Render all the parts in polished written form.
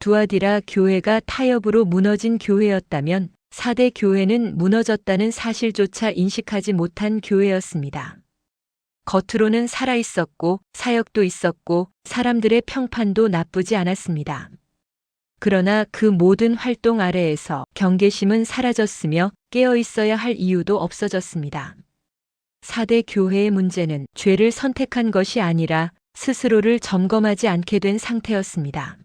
두아디라 교회가 타협으로 무너진 교회였다면 4대 교회는 무너졌다는 사실조차 인식하지 못한 교회였습니다. 겉으로는 살아있었고 사역도 있었고 사람들의 평판도 나쁘지 않았습니다. 그러나 그 모든 활동 아래에서 경계심은 사라졌으며 깨어 있어야 할 이유도 없어졌습니다. 4대 교회의 문제는 죄를 선택한 것이 아니라 스스로를 점검하지 않게 된 상태였습니다.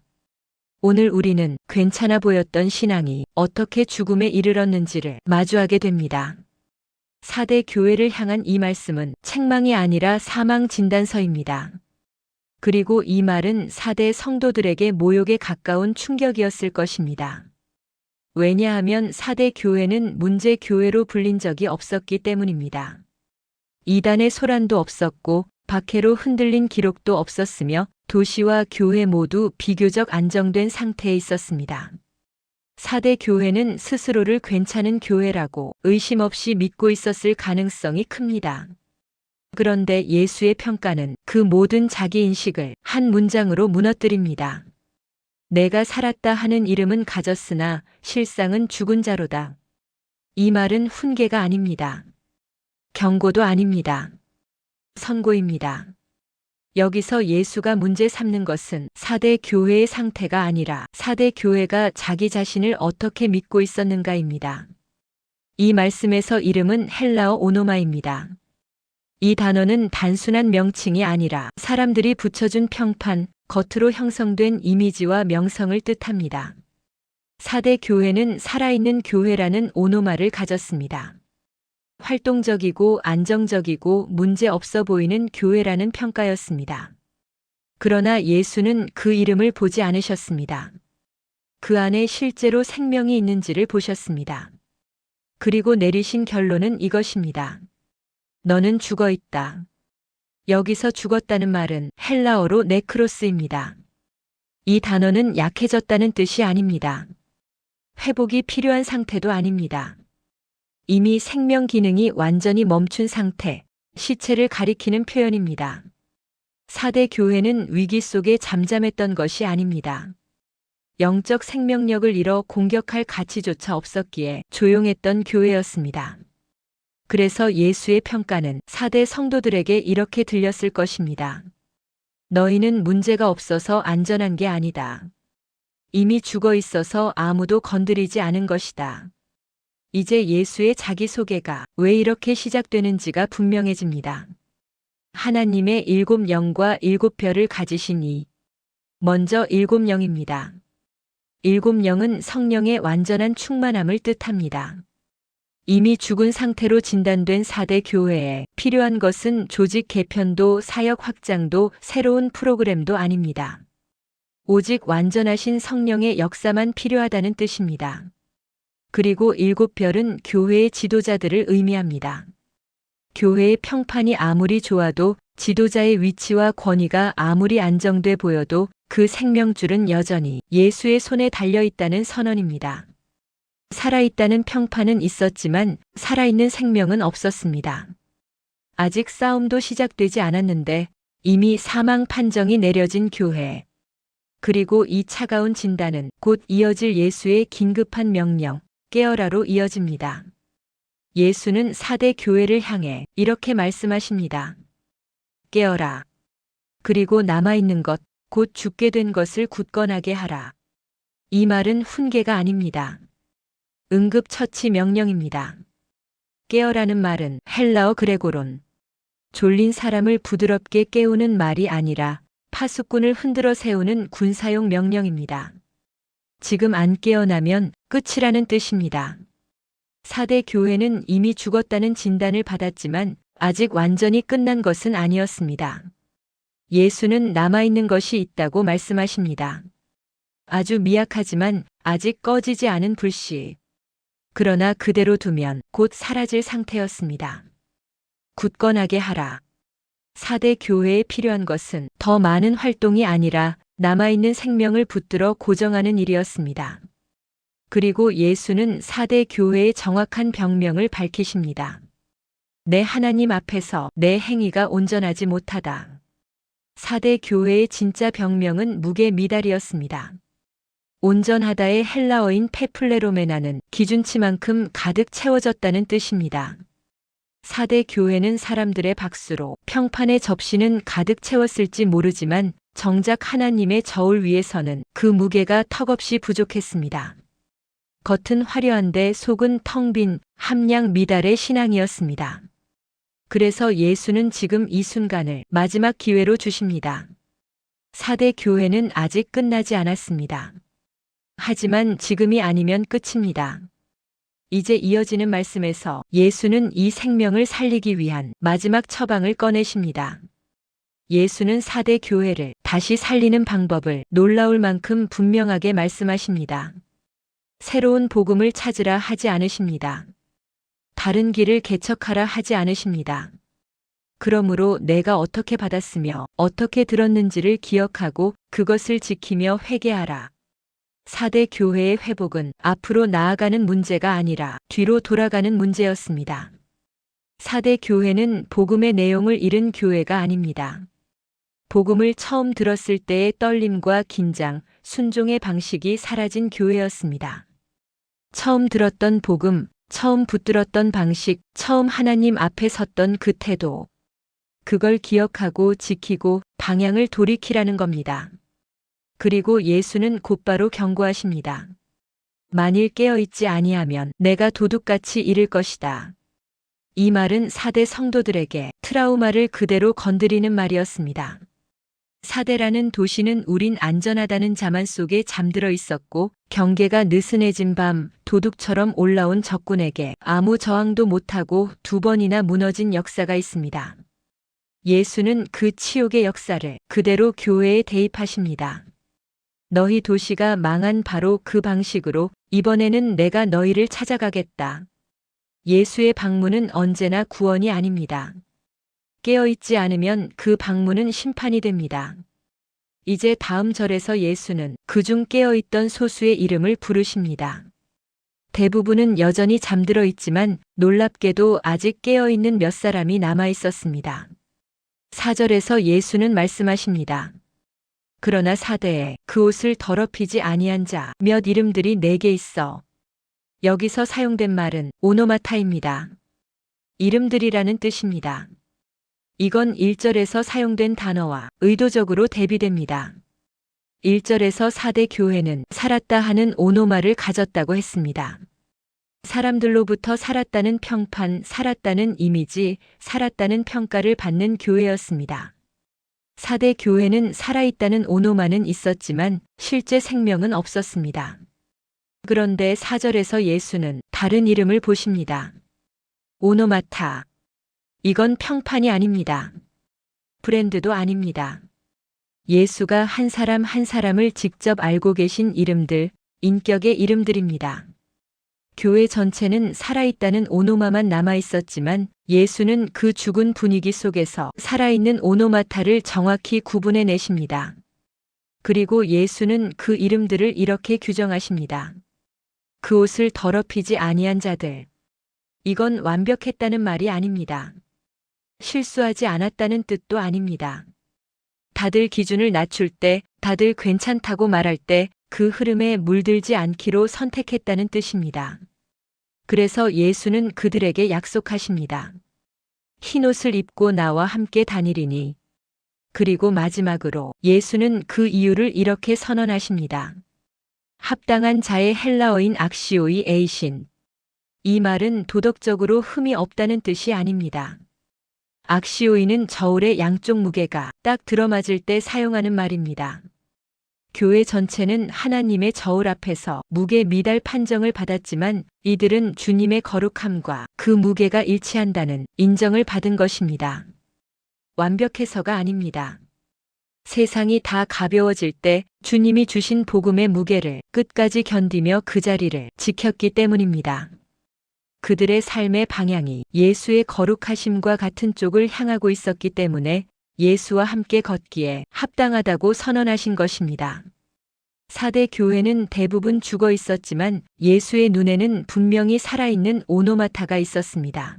오늘 우리는 괜찮아 보였던 신앙이 어떻게 죽음에 이르렀는지를 마주하게 됩니다. 4대 교회를 향한 이 말씀은 책망이 아니라 사망 진단서입니다. 그리고 이 말은 4대 성도들에게 모욕에 가까운 충격이었을 것입니다. 왜냐하면 4대 교회는 문제 교회로 불린 적이 없었기 때문입니다. 이단의 소란도 없었고 박해로 흔들린 기록도 없었으며 도시와 교회 모두 비교적 안정된 상태에 있었습니다. 4대 교회는 스스로를 괜찮은 교회라고 의심 없이 믿고 있었을 가능성이 큽니다. 그런데 예수의 평가는 그 모든 자기인식을 한 문장으로 무너뜨립니다. 내가 살았다 하는 이름은 가졌으나 실상은 죽은 자로다. 이 말은 훈계가 아닙니다. 경고도 아닙니다. 선고입니다. 여기서 예수가 문제 삼는 것은 4대 교회의 상태가 아니라 4대 교회가 자기 자신을 어떻게 믿고 있었는가입니다. 이 말씀에서 이름은 헬라어 오노마입니다. 이 단어는 단순한 명칭이 아니라 사람들이 붙여준 평판, 겉으로 형성된 이미지와 명성을 뜻합니다. 4대 교회는 살아있는 교회라는 오노마를 가졌습니다. 활동적이고 안정적이고 문제 없어 보이는 교회라는 평가였습니다. 그러나 예수는 그 이름을 보지 않으셨습니다. 그 안에 실제로 생명이 있는지를 보셨습니다. 그리고 내리신 결론은 이것입니다. 너는 죽어 있다. 여기서 죽었다는 말은 헬라어로 네크로스입니다. 이 단어는 약해졌다는 뜻이 아닙니다. 회복이 필요한 상태도 아닙니다. 이미 생명 기능이 완전히 멈춘 상태, 시체를 가리키는 표현입니다. 4대 교회는 위기 속에 잠잠했던 것이 아닙니다. 영적 생명력을 잃어 공격할 가치조차 없었기에 조용했던 교회였습니다. 그래서 예수의 평가는 4대 성도들에게 이렇게 들렸을 것입니다. 너희는 문제가 없어서 안전한 게 아니다. 이미 죽어 있어서 아무도 건드리지 않은 것이다. 이제 예수의 자기소개가 왜 이렇게 시작되는지가 분명해집니다. 하나님의 7 영과 7 별을 가지시니 먼저 7 영입니다. 7 영은 성령의 완전한 충만함을 뜻합니다. 이미 죽은 상태로 진단된 4대 교회에 필요한 것은 조직 개편도 사역 확장도 새로운 프로그램도 아닙니다. 오직 완전하신 성령의 역사만 필요하다는 뜻입니다. 그리고 7 별은 교회의 지도자들을 의미합니다. 교회의 평판이 아무리 좋아도 지도자의 위치와 권위가 아무리 안정돼 보여도 그 생명줄은 여전히 예수의 손에 달려 있다는 선언입니다. 살아있다는 평판은 있었지만 살아있는 생명은 없었습니다. 아직 싸움도 시작되지 않았는데 이미 사망 판정이 내려진 교회. 그리고 이 차가운 진단은 곧 이어질 예수의 긴급한 명령, 깨어라로 이어집니다. 예수는 4대 교회를 향해 이렇게 말씀하십니다. 깨어라. 그리고 남아있는 것, 곧 죽게 된 것을 굳건하게 하라. 이 말은 훈계가 아닙니다. 응급처치 명령입니다. 깨어라는 말은 헬라어 그레고론. 졸린 사람을 부드럽게 깨우는 말이 아니라 파수꾼을 흔들어 세우는 군사용 명령입니다. 지금 안 깨어나면 끝이라는 뜻입니다. 4대 교회는 이미 죽었다는 진단을 받았지만 아직 완전히 끝난 것은 아니었습니다. 예수는 남아있는 것이 있다고 말씀하십니다. 아주 미약하지만 아직 꺼지지 않은 불씨. 그러나 그대로 두면 곧 사라질 상태였습니다. 굳건하게 하라. 4대 교회에 필요한 것은 더 많은 활동이 아니라 남아있는 생명을 붙들어 고정하는 일이었습니다. 그리고 예수는 4대 교회의 정확한 병명을 밝히십니다. 내 하나님 앞에서 내 행위가 온전하지 못하다. 4대 교회의 진짜 병명은 무게 미달이었습니다. 온전하다의 헬라어인 페플레로메나는 기준치만큼 가득 채워졌다는 뜻입니다. 4대 교회는 사람들의 박수로, 평판의 접시는 가득 채웠을지 모르지만 정작 하나님의 저울 위에서는 그 무게가 턱없이 부족했습니다. 겉은 화려한데 속은 텅 빈 함량 미달의 신앙이었습니다. 그래서 예수는 지금 이 순간을 마지막 기회로 주십니다. 4대 교회는 아직 끝나지 않았습니다. 하지만 지금이 아니면 끝입니다. 이제 이어지는 말씀에서 예수는 이 생명을 살리기 위한 마지막 처방을 꺼내십니다. 예수는 4대 교회를 다시 살리는 방법을 놀라울 만큼 분명하게 말씀하십니다. 새로운 복음을 찾으라 하지 않으십니다. 다른 길을 개척하라 하지 않으십니다. 그러므로 내가 어떻게 받았으며 어떻게 들었는지를 기억하고 그것을 지키며 회개하라. 4대 교회의 회복은 앞으로 나아가는 문제가 아니라 뒤로 돌아가는 문제였습니다. 4대 교회는 복음의 내용을 잃은 교회가 아닙니다. 복음을 처음 들었을 때의 떨림과 긴장, 순종의 방식이 사라진 교회였습니다. 처음 들었던 복음, 처음 붙들었던 방식, 처음 하나님 앞에 섰던 그 태도. 그걸 기억하고 지키고 방향을 돌이키라는 겁니다. 그리고 예수는 곧바로 경고하십니다. 만일 깨어있지 아니하면 내가 도둑같이 잃을 것이다. 이 말은 4대 성도들에게 트라우마를 그대로 건드리는 말이었습니다. 4대라는 도시는 우린 안전하다는 자만 속에 잠들어 있었고 경계가 느슨해진 밤 도둑처럼 올라온 적군에게 아무 저항도 못하고 2번이나 무너진 역사가 있습니다. 예수는 그 치욕의 역사를 그대로 교회에 대입하십니다. 너희 도시가 망한 바로 그 방식으로 이번에는 내가 너희를 찾아가겠다. 예수의 방문은 언제나 구원이 아닙니다. 깨어있지 않으면 그 방문은 심판이 됩니다. 이제 다음 절에서 예수는 그중 깨어있던 소수의 이름을 부르십니다. 대부분은 여전히 잠들어 있지만 놀랍게도 아직 깨어있는 몇 사람이 남아 있었습니다. 4절에서 예수는 말씀하십니다. 그러나 4대에 그 옷을 더럽히지 아니한 자 몇 이름들이 내게 있어. 여기서 사용된 말은 오노마타입니다. 이름들이라는 뜻입니다. 이건 1절에서 사용된 단어와 의도적으로 대비됩니다. 1절에서 4대 교회는 살았다 하는 오노마를 가졌다고 했습니다. 사람들로부터 살았다는 평판, 살았다는 이미지, 살았다는 평가를 받는 교회였습니다. 4대 교회는 살아있다는 오노마는 있었지만 실제 생명은 없었습니다. 그런데 4절에서 예수는 다른 이름을 보십니다. 오노마타. 이건 평판이 아닙니다. 브랜드도 아닙니다. 예수가 한 사람 한 사람을 직접 알고 계신 이름들, 인격의 이름들입니다. 교회 전체는 살아있다는 오노마만 남아있었지만 예수는 그 죽은 분위기 속에서 살아있는 오노마타를 정확히 구분해 내십니다. 그리고 예수는 그 이름들을 이렇게 규정하십니다. 그 옷을 더럽히지 아니한 자들. 이건 완벽했다는 말이 아닙니다. 실수하지 않았다는 뜻도 아닙니다. 다들 기준을 낮출 때, 다들 괜찮다고 말할 때 그 흐름에 물들지 않기로 선택했다는 뜻입니다. 그래서 예수는 그들에게 약속하십니다. 흰옷을 입고 나와 함께 다니리니. 그리고 마지막으로 예수는 그 이유를 이렇게 선언하십니다. 합당한 자의 헬라어인 악시오이 에이신. 이 말은 도덕적으로 흠이 없다는 뜻이 아닙니다. 악시오이는 저울의 양쪽 무게가 딱 들어맞을 때 사용하는 말입니다. 교회 전체는 하나님의 저울 앞에서 무게 미달 판정을 받았지만 이들은 주님의 거룩함과 그 무게가 일치한다는 인정을 받은 것입니다. 완벽해서가 아닙니다. 세상이 다 가벼워질 때 주님이 주신 복음의 무게를 끝까지 견디며 그 자리를 지켰기 때문입니다. 그들의 삶의 방향이 예수의 거룩하심과 같은 쪽을 향하고 있었기 때문에 예수와 함께 걷기에 합당하다고 선언하신 것입니다. 4대 교회는 대부분 죽어 있었지만 예수의 눈에는 분명히 살아있는 오노마타가 있었습니다.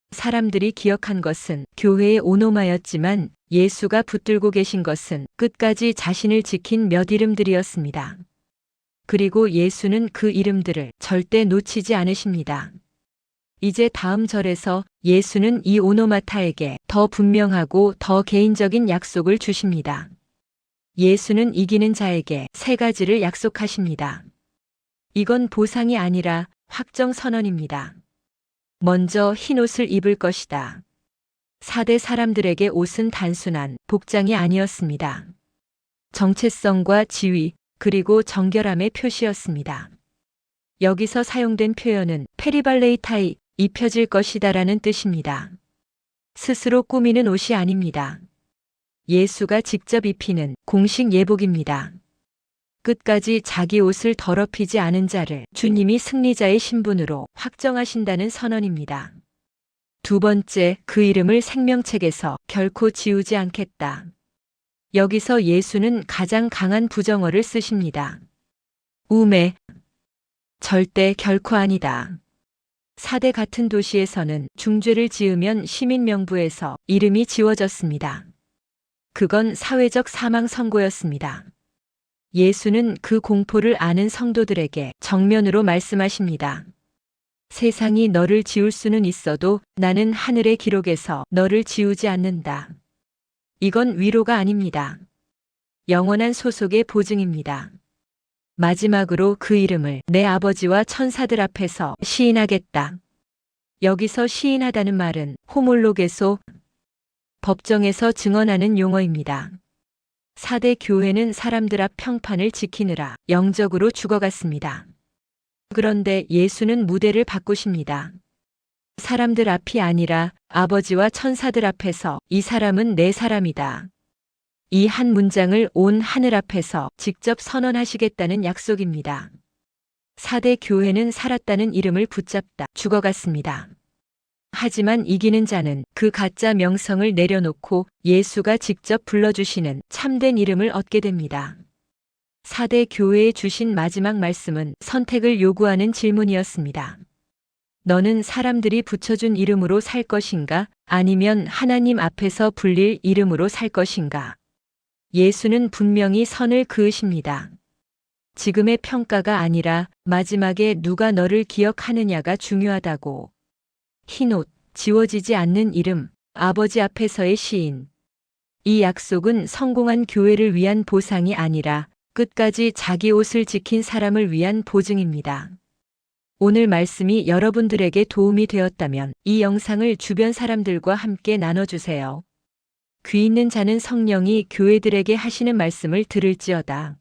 사람들이 기억한 것은 교회의 오노마였지만 예수가 붙들고 계신 것은 끝까지 자신을 지킨 몇 이름들이었습니다. 그리고 예수는 그 이름들을 절대 놓치지 않으십니다. 이제 다음 절에서 예수는 이 오노마타에게 더 분명하고 더 개인적인 약속을 주십니다. 예수는 이기는 자에게 세 가지를 약속하십니다. 이건 보상이 아니라 확정 선언입니다. 먼저 흰 옷을 입을 것이다. 4대 사람들에게 옷은 단순한 복장이 아니었습니다. 정체성과 지위, 그리고 정결함의 표시였습니다. 여기서 사용된 표현은 페리발레이타이, 입혀질 것이다라는 뜻입니다. 스스로 꾸미는 옷이 아닙니다. 예수가 직접 입히는 공식 예복입니다. 끝까지 자기 옷을 더럽히지 않은 자를 주님이 승리자의 신분으로 확정하신다는 선언입니다. 두 번째, 그 이름을 생명책에서 결코 지우지 않겠다. 여기서 예수는 가장 강한 부정어를 쓰십니다. 우매, 절대 결코 아니다. 4대 같은 도시에서는 중죄를 지으면 시민명부에서 이름이 지워졌습니다. 그건 사회적 사망 선고였습니다. 예수는 그 공포를 아는 성도들에게 정면으로 말씀하십니다. 세상이 너를 지울 수는 있어도 나는 하늘의 기록에서 너를 지우지 않는다. 이건 위로가 아닙니다. 영원한 소속의 보증입니다. 마지막으로 그 이름을 내 아버지와 천사들 앞에서 시인하겠다. 여기서 시인하다는 말은 호몰로게소, 법정에서 증언하는 용어입니다. 4대 교회는 사람들 앞 평판을 지키느라 영적으로 죽어갔습니다. 그런데 예수는 무대를 바꾸십니다. 사람들 앞이 아니라 아버지와 천사들 앞에서 이 사람은 내 사람이다. 이 한 문장을 온 하늘 앞에서 직접 선언하시겠다는 약속입니다. 4대 교회는 살았다는 이름을 붙잡다 죽어갔습니다. 하지만 이기는 자는 그 가짜 명성을 내려놓고 예수가 직접 불러주시는 참된 이름을 얻게 됩니다. 4대 교회에 주신 마지막 말씀은 선택을 요구하는 질문이었습니다. 너는 사람들이 붙여준 이름으로 살 것인가? 아니면 하나님 앞에서 불릴 이름으로 살 것인가? 예수는 분명히 선을 그으십니다. 지금의 평가가 아니라 마지막에 누가 너를 기억하느냐가 중요하다고. 흰옷, 지워지지 않는 이름, 아버지 앞에서의 시인. 이 약속은 성공한 교회를 위한 보상이 아니라 끝까지 자기 옷을 지킨 사람을 위한 보증입니다. 오늘 말씀이 여러분들에게 도움이 되었다면 이 영상을 주변 사람들과 함께 나눠주세요. 귀 있는 자는 성령이 교회들에게 하시는 말씀을 들을지어다.